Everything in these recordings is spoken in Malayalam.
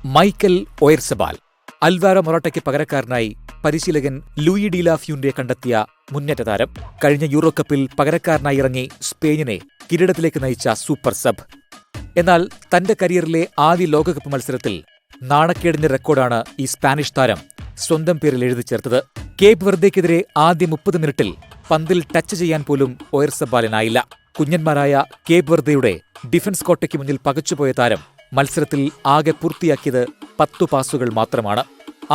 Michael Oyarzabal. അൽവാരോ മൊറാട്ടയ്ക്ക് പകരക്കാരനായി പരിശീലകൻ ലൂയി ഡി ലാഫ്യൂന്റെ കണ്ടെത്തിയ മുന്നേറ്റ താരം. കഴിഞ്ഞ യൂറോ കപ്പിൽ പകരക്കാരനായി ഇറങ്ങി സ്പെയിനിനെ കിരീടത്തിലേക്ക് നയിച്ച സൂപ്പർ സബ്. എന്നാൽ തന്റെ കരിയറിലെ ആദ്യ ലോകകപ്പ് മത്സരത്തിൽ നാണക്കേടിന്റെ റെക്കോർഡാണ് ഈ സ്പാനിഷ് താരം സ്വന്തം പേരിൽ എഴുതി ചേർത്തത്. കേപ്പ് വെർദെക്കെതിരെ ആദ്യ 30 മിനിറ്റിൽ പന്തിൽ ടച്ച് ചെയ്യാൻ പോലും ഒയർസബാലിനായില്ല. കുഞ്ഞന്മാരായ കേപ്പ് വെർദെയുടെ ഡിഫൻസ് കോട്ടയ്ക്ക് മുന്നിൽ പകച്ചുപോയ താരം മത്സരത്തിൽ ആകെ പൂർത്തിയാക്കിയത് 10 പാസുകൾ മാത്രമാണ്.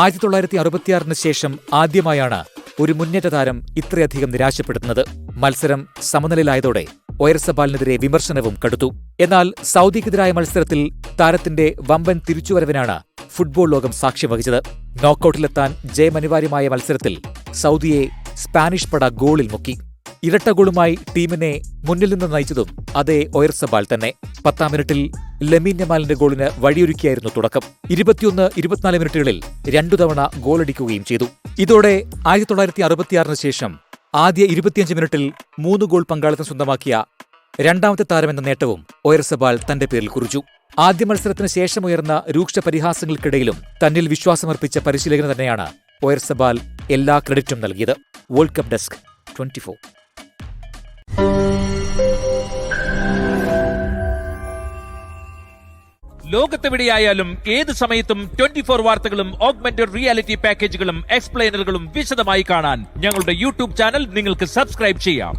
1966 ശേഷം ആദ്യമായാണ് ഒരു മുന്നേറ്റ താരം ഇത്രയധികം നിരാശപ്പെടുത്തുന്നത്. മത്സരം സമനിലയിലായതോടെ ഒയർസബാലിനെതിരെ വിമർശനവും കടുത്തു. എന്നാൽ സൗദിക്കെതിരായ മത്സരത്തിൽ താരത്തിന്റെ വമ്പൻ തിരിച്ചുവരവിനാണ് ഫുട്ബോൾ ലോകം സാക്ഷ്യം വഹിച്ചത്. നോക്കൌട്ടിലെത്താൻ ജയമനിവാര്യമായ മത്സരത്തിൽ സൗദിയെ സ്പാനിഷ് പട ഗോളിൽ മുക്കി. ഇരട്ട ഗോളുമായി ടീമിനെ മുന്നിൽ നിന്ന് നയിച്ചതും അതേ ഒയർസബാൽ തന്നെ. 10-ാം മിനിറ്റിൽ ലമീൻ യമാലിന്റെ ഗോളിന് വഴിയൊരുക്കിയായിരുന്നു തുടക്കം. 21-24 മിനിറ്റുകളിൽ 2 തവണ ഗോളടിക്കുകയും ചെയ്തു. ഇതോടെ 1966 ശേഷം ആദ്യ 25 മിനിറ്റിൽ 3 ഗോൾ പങ്കാളിത്തം സ്വന്തമാക്കിയ രണ്ടാമത്തെ താരമെന്ന നേട്ടവും ഒയർസബാൽ തന്റെ പേരിൽ കുറിച്ചു. ആദ്യ മത്സരത്തിന് ശേഷമുയർന്ന രൂക്ഷ പരിഹാസങ്ങൾക്കിടയിലും തന്നിൽ വിശ്വാസമർപ്പിച്ച പരിശീലകന് തന്നെയാണ് ഒയർസബാൽ എല്ലാ ക്രെഡിറ്റും നൽകിയത്. World cup desk 24. ലോകത്തെവിടെയായാലും ഏത് സമയത്തും 24 വാർത്തകളും ഓഗ്മെന്റഡ് റിയാലിറ്റി പാക്കേജുകളും എക്സ്പ്ലെയിനറുകളും വിശദമായി കാണാൻ ഞങ്ങളുടെ യൂട്യൂബ് ചാനൽ നിങ്ങൾക്ക് സബ്സ്ക്രൈബ് ചെയ്യാം.